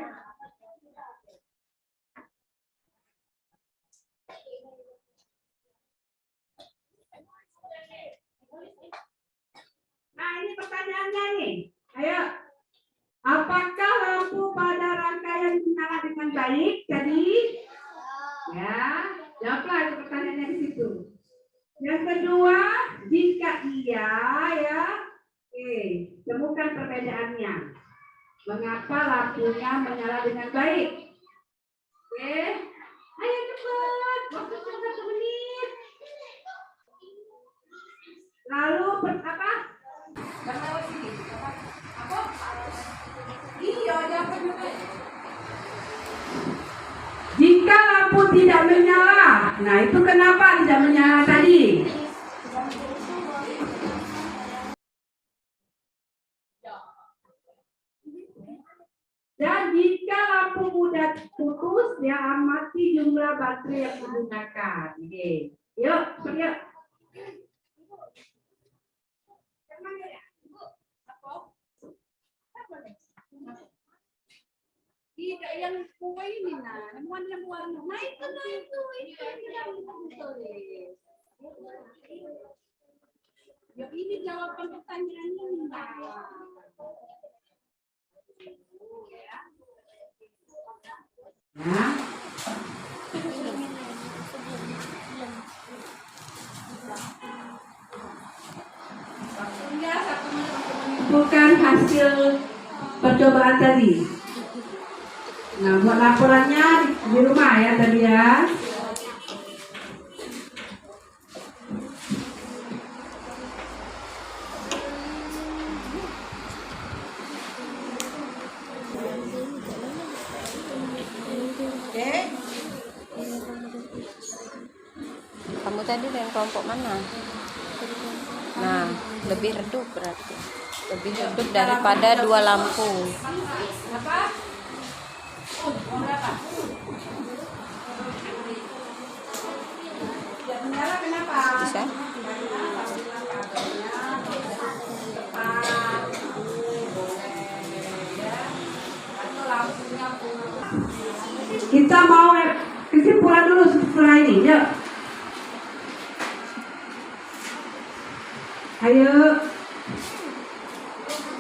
Nah, ini pertanyaannya nih. Ayo. Apakah lampu pada rangkaian menyala dengan baik? Jadi dia ya. Oke, temukan perbedaannya. Mengapa lampunya menyala dengan baik? Oke, ayo cepat. Waktunya 1 menit. Lalu apa? Jika lampu tidak menyala, nah itu kenapa tidak menyala tadi? Dan jika lampu mudah putus, dia amati jumlah baterai yang digunakan. Oke, yuk, yuk. Tidak yang kue ini namuan yang warna. Nah itu ini yang tulis. Ya ini jawaban pertanyaan ini. Nah. Waktunya 1 menit untuk menyimpulkan hasil percobaan tadi. Nah, buat laporannya di rumah ya tadi ya. Kamu tadi dari kelompok mana? Nah, lebih redup berarti. Lebih redup daripada 2 lampu. Apa? Tidak menyala kenapa? Bisa? Kita mau kesimpulan dulu setelah ini, yuk. Ayo.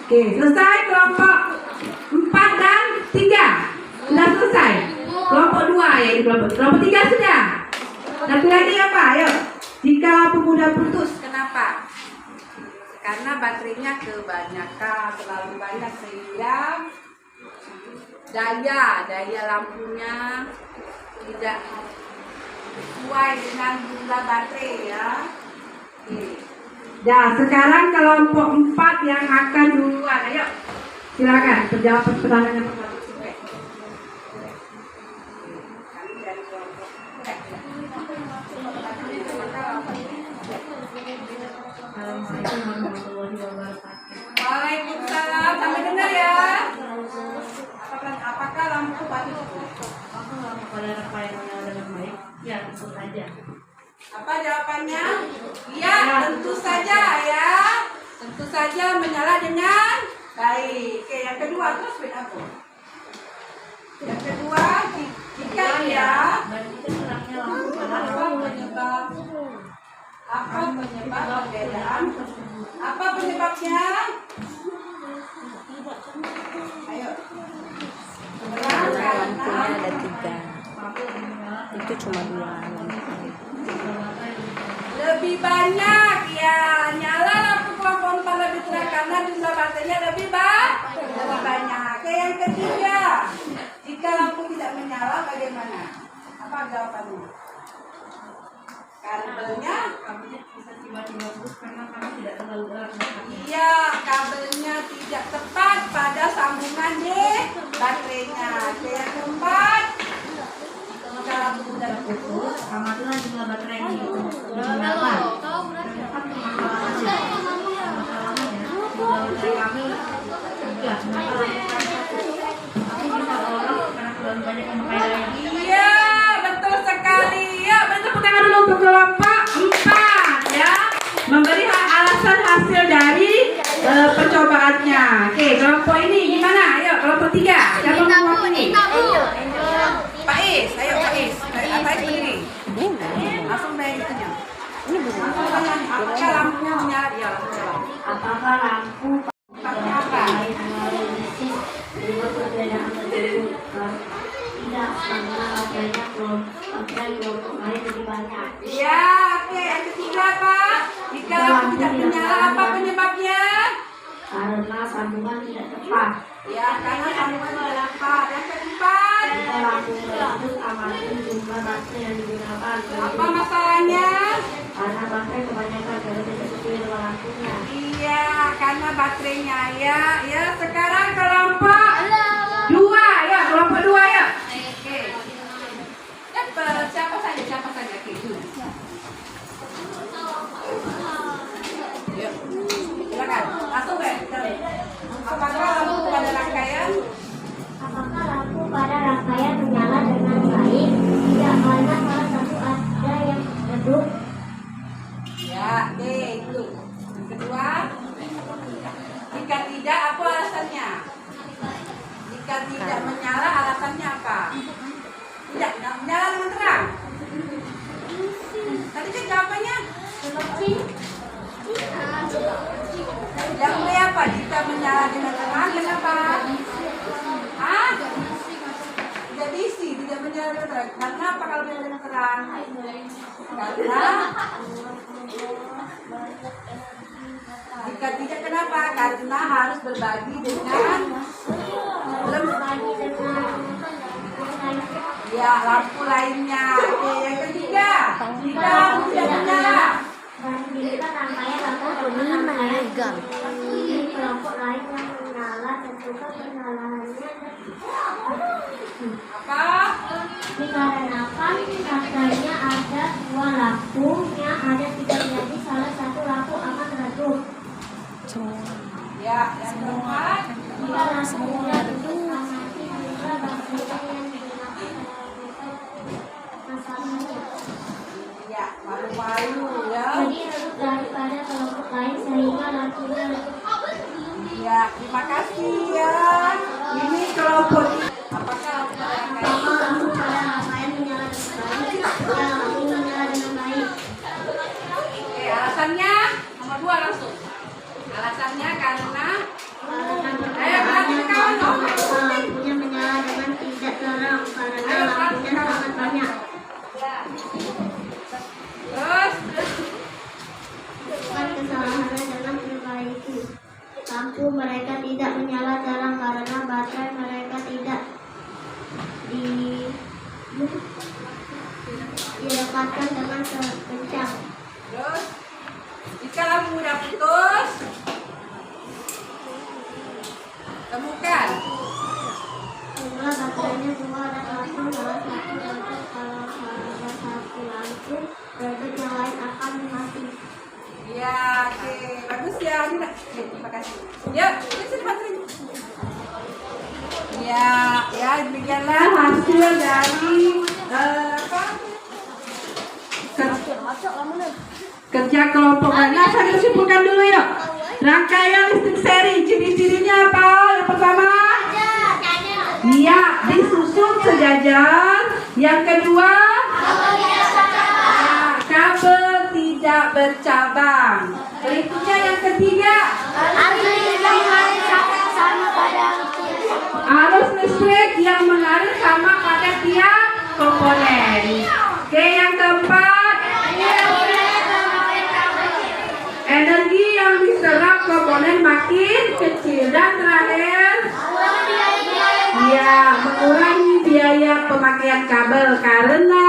Oke, selesai kelompok 4 dan 3. Sudah selesai. Kelompok 2 ya, kelompok 3 sudah. Satu lagi apa? Ayo. Jika lampu mudah putus, kenapa? Karena baterainya kebanyakan, terlalu banyak sehingga daya lampunya tidak sesuai dengan jumlah baterai ya. Nah, sekarang kelompok 4 yang akan duluan. Ayo, silakan menjawab pertanyaannya pertama. Waalaikumsalam. Sampai dengar ya. Apakah lampu baterai Ya, tentu saja. apa jawabannya? Iya, tentu saja ya. Tentu saja menyala dengan baik. Oke, yang kedua terus beda apa? Yang kedua, jika ya apa penyebab perbedaan? Apa penyebabnya? Ayo. Lampunya ada 3. Itu cuma 2 lampu. Lebih banyak ya, nyala lampu kelompok 4 lebih terang karena jumlah baterainya lebih banyak. Oke, yang ketiga, jika lampu tidak menyala bagaimana? Apa jawabannya? Kabelnya bisa tiba-tiba putus karena kami tidak terlalu erat. Iya, kabelnya tidak tepat pada sambungan di baterainya. Oke, yang keempat, jika lampu mudah putus, amatilah jumlah baterainya. Iya, betul sekali. Ya, bentuk tangan dulu untuk kelompok 4 ya. Memberi alasan hasil dari percobaannya. Oke, kelompok ini gimana? Ayo, kelompok 3. Siapa mau ini? Pak Is, ayo Pak Is. Pak Is berdiri. Langsung bayang itunya. Ini belum. Apakah lampunya menyala? Iya, lampu nyala. Apakah lampu Tempatnya apa? tidak karena adanya kelompok lain lebih banyak. Iya, oke. Yang ketiga apa? Jika lampu tidak menyala sambungan tidak tepat. Ya, karena sambungan tidak tepat. Yang keempat, Jika lampu tersebut amati jumlah baterai yang digunakan. apa masalahnya? Karena baterai kebanyakan dari tidak sesuai dengan lampunya. Iya, karena baterainya ya. Sekarang kelompok 2 ya, kelompok 2 ya. Oke. Siapa saja? Oke, dulu. Yuk, silakan. Langsung deh. Apakah lampu pada rangkaian? Apakah lampu pada rangkaian menyala dengan baik? Tidak, karena salah satu ada yang redup. Ya, itu. Yang kedua, jika tidak, apa alasannya? Jika tidak menyala, alasannya apa? Tidak menyala dengan terang. Tadi kan jawabannya yang B apa? Jika menyala dengan terang, kenapa? Hah? Tidak diisi, tidak menyala dengan terang. Karena apa kalau menyala dengan terang? Karena jika tidak, kenapa? Karena harus berbagi dengan ya lampu lainnya. Oke, yang ketiga, jika lampu tidak menyala, Jika rangkaian lampu dengan rangkaian di kelompok lain yang menyala, tentukan penyalaannya apa? dikarenakan katanya ada dua lampu yang ada tiga, jadi salah satu lampu akan redup. Ya, yang keempat, Jika lampunya amati jumlah baterai yang digunakan masalahnya. ya malu-malu ya. Jadi redup daripada kelompok lain sehingga lampunya redup. Ya, terima kasih ya. Ini kelompok. Apakah lampu rangkaian? Apakah lampu pada rangkaian menyala dengan baik? Ya, lampu menyala dengan baik. Oke, alasannya nomor 2 langsung. Alasannya karena Lampunya menyala dengan tidak terang karena lampunya sangat banyak. terus Bukan kesalahannya dalam memperbaiki. Lampu mereka tidak menyala terang karena baterai mereka tidak didekatkan dengan kencang. terus jika lampu udah putus, temukan. Jumlah baterainya dua dan satu, salah satu redup. Kalau ada satu lampu redup, yang lain akan mati. Ya, oke, bagus ya. Oke, terima kasih. Yuk, sini baterai. Ya, demikianlah hasil dari apa? Kerja kelompok. Nah, saya simpulkan dulu yuk. Rangkaian listrik seri, ciri-cirinya apa? Yang pertama, iya, disusun sejajar. Yang kedua, kabel tidak bercabang. Berikutnya yang ketiga, arus listrik yang mengalir sama pada tiap komponen. Oke, yang keempat, energi yang diserap komponen makin kecil. Dan terakhir, ya, mengurangi biaya pemakaian kabel karena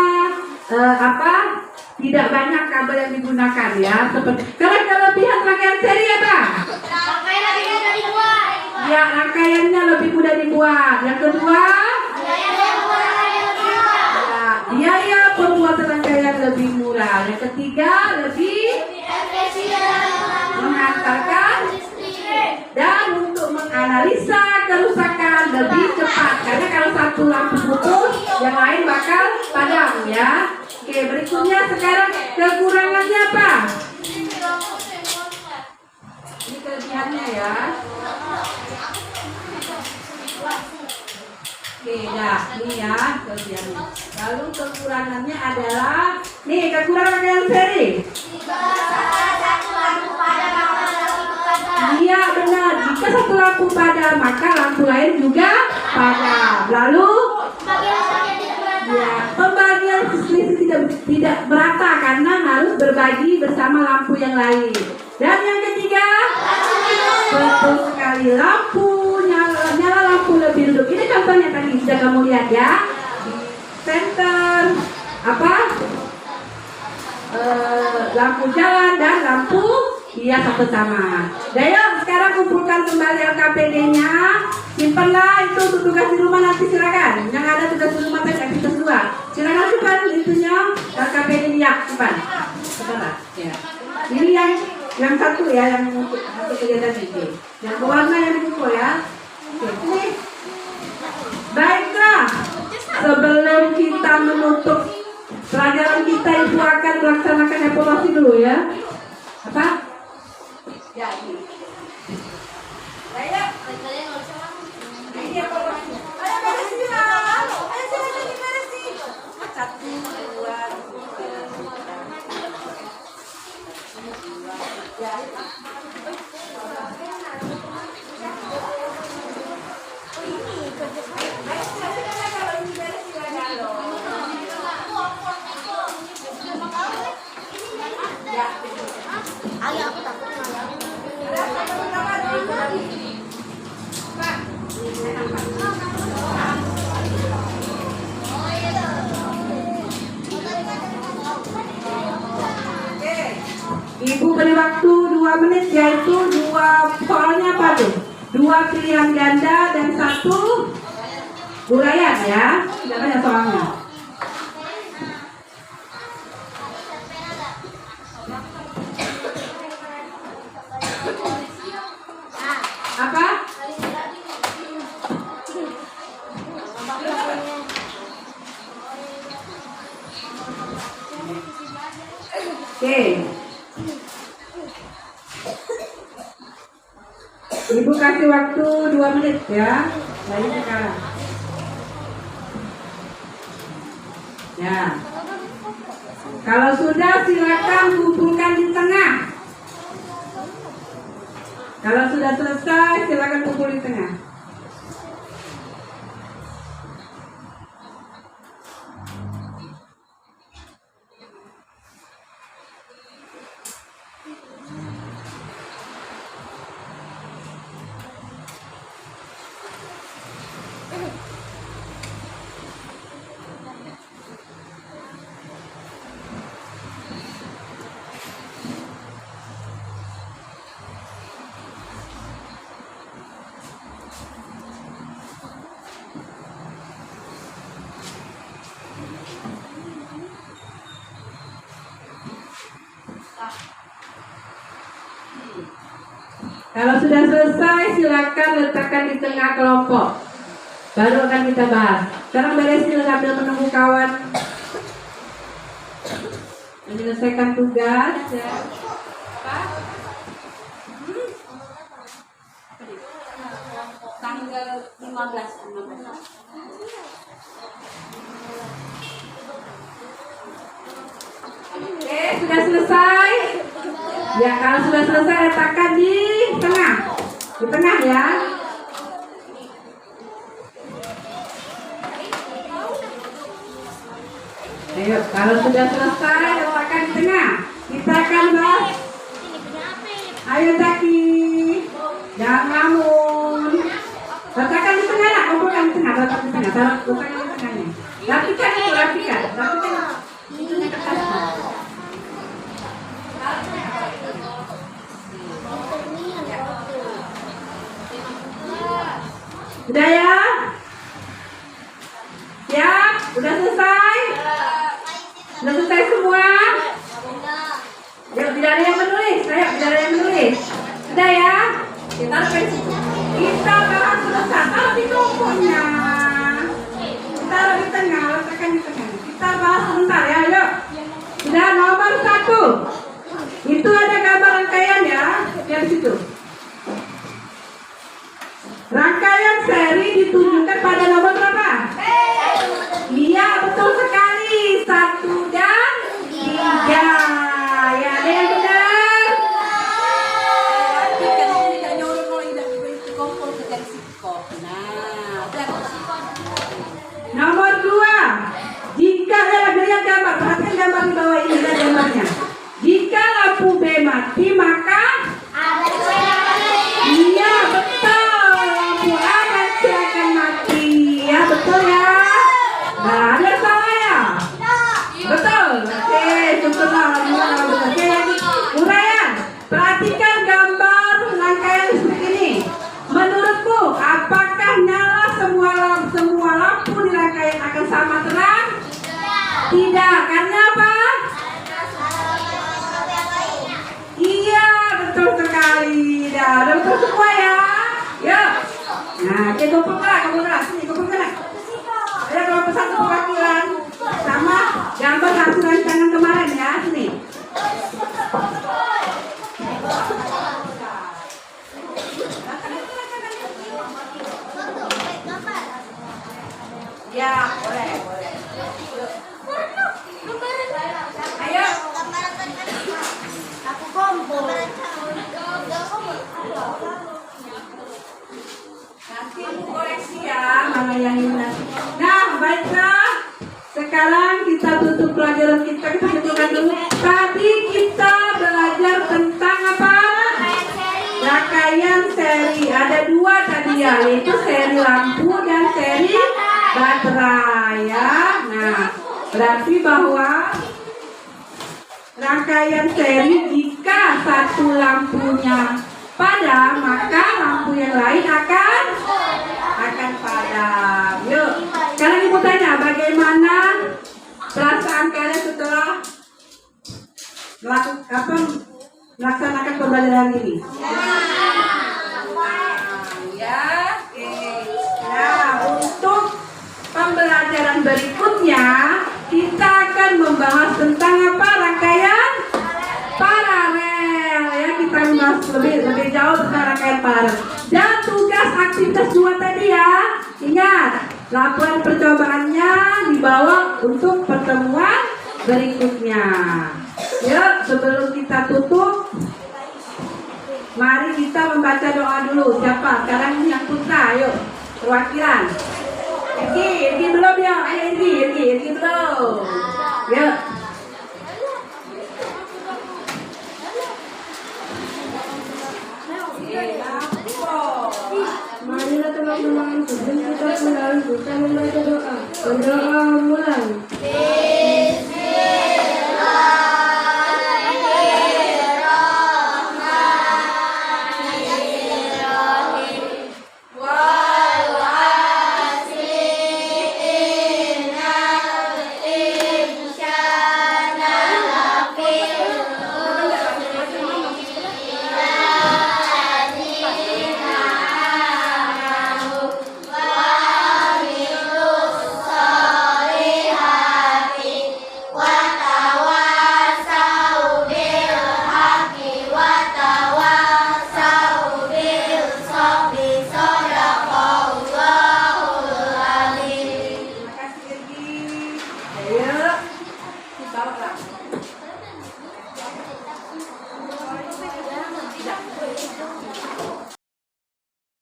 tidak banyak kabel yang digunakan ya. Seperti karena kelebihan rangkaian seri apa? Ya, rangkaiannya lebih mudah dibuat. Yang kedua, ya, biaya pembuatan rangkaian lebih murah. Yang ketiga, lebih menghantarkan dan untuk menganalisa kerusakan lebih cepat. Karena kalau satu lampu putus, yang lain bakal padam ya. Oke, berikutnya sekarang kekurangannya apa? Ini kelebihannya ya. Oke, nah, ini ya kelebihannya. Lalu kekurangannya adalah, nih kekurangan yang seri. Iya benar, jika satu lampu padam maka lampu lain juga padam. Lalu ya, pembagian listrik tidak merata karena harus berbagi bersama lampu yang lain. Dan yang ketiga, Betul sekali. Lampu nyala lampu lebih redup. Ini contohnya tadi sudah kamu lihat ya. Di center apa? Lampu jalan dan lampu hias bersama. Dayo, sekarang kumpulkan kembali LKPD-nya. Simpanlah itu untuk tugas di rumah nanti silakan. Yang ada tugas di rumah tadi aktivitas 2. Silakan simpan itunya LKPD-nya simpan. Sebentar. Ya. Ini yang satu ya, yang untuk satu kegiatan ini. Yang berwarna yang dikumpul ya. Oke, ini. Baiklah. Sebelum kita menutup pelajaran kita, Ibu akan melaksanakan evaluasi dulu ya. Apa? Ya, ini. Ayo. Ini evaluasi. Ayo beresin lah. Ayo silakan diberesin. 1, 2, 3. Ya. Ayah aku takut Ibu beri waktu 2 menit, yaitu 2 soalnya apa tuh? 2 pilihan ganda dan 1 uraian ya. Tidak banyak soalnya. Apa? Oke. Ibu kasih waktu 2 menit ya. Dari sekarang. Ya. Kalau sudah silakan kumpulkan di tengah. Kalau sudah selesai silakan kumpul di tengah. Kalau sudah selesai, silakan letakkan di tengah kelompok. Baru akan kita bahas. Sekarang beresin sambil menunggu kawan menyelesaikan tugas. Ya. Tanggal 15. Oke, sudah selesai. Ya, kalau sudah selesai letakkan di tengah. Di tengah ya. Ayo, kalau sudah selesai letakkan di tengah. Kita akan bahas. Ayo Zaki. Jangan ngelamun. Letakkan di tengah lah, kumpulkan di tengah, letakkan di tengah, letakkan di tengahnya. Rapikan itu, rapikan. Itunya kertasnya. Sudah ya? Siap? Udah selesai? Sudah selesai semua? Yuk, tidak ada yang menulis. Ayo, tidak ada yang menulis. Sudah ya? Kita bahas selesai. Taruh di kumpulnya. Taruh di tengah, letakkan di tengah. Kita bahas sebentar ya, yuk. Sudah nomor 1. Itu ada gambar rangkaian ya, dari situ. Rangkaian seri ditunjukkan pada nomor berapa? Iya, betul sekali. 1 dan 3. Ya, ada yang benar? Nomor 2. Jika lihat gambar, perhatikan gambar di bawah ini dan gambarnya. Jika lampu B mati, maka ada cahaya. iya, udah betul semua ya. Yuk. Nah, kita kumpul gerak, sini kumpul gerak. Ada kelompok satu perwakilan sama gambar hasil rancangan kemarin ya, sini. Ya, boleh. Ayo. Aku kumpul. Nanti koreksi ya, mana yang ini. Nah, baiklah. Sekarang kita tutup pelajaran kita simpulkan dulu. Tadi kita belajar tentang apa? Rangkaian seri. Ada dua tadi ya, yaitu seri lampu dan seri baterai ya. Nah, berarti bahwa rangkaian seri jika satu lampunya padam, maka lampu yang lain akan padam. Yuk, sekarang ibu tanya, bagaimana perasaan kalian setelah melaksanakan pembelajaran ini? Ya, oke. Nah, untuk pembelajaran berikutnya kita akan membahas tentang apa? Rangkaian paralel ya, kita membahas lebih jauh tentang rangkaian paralel. Dan tugas aktivitas 2 tadi ya, ingat laporan percobaannya dibawa untuk pertemuan berikutnya. Yuk, sebelum kita tutup, mari kita membaca doa dulu. Siapa? Sekarang yang putra, yuk perwakilan. Irgi belum ya? Ayo Irgi belum. Yuk. Marilah teman-teman, sebelum kita mulai, kita membaca doa. Berdoa mulai.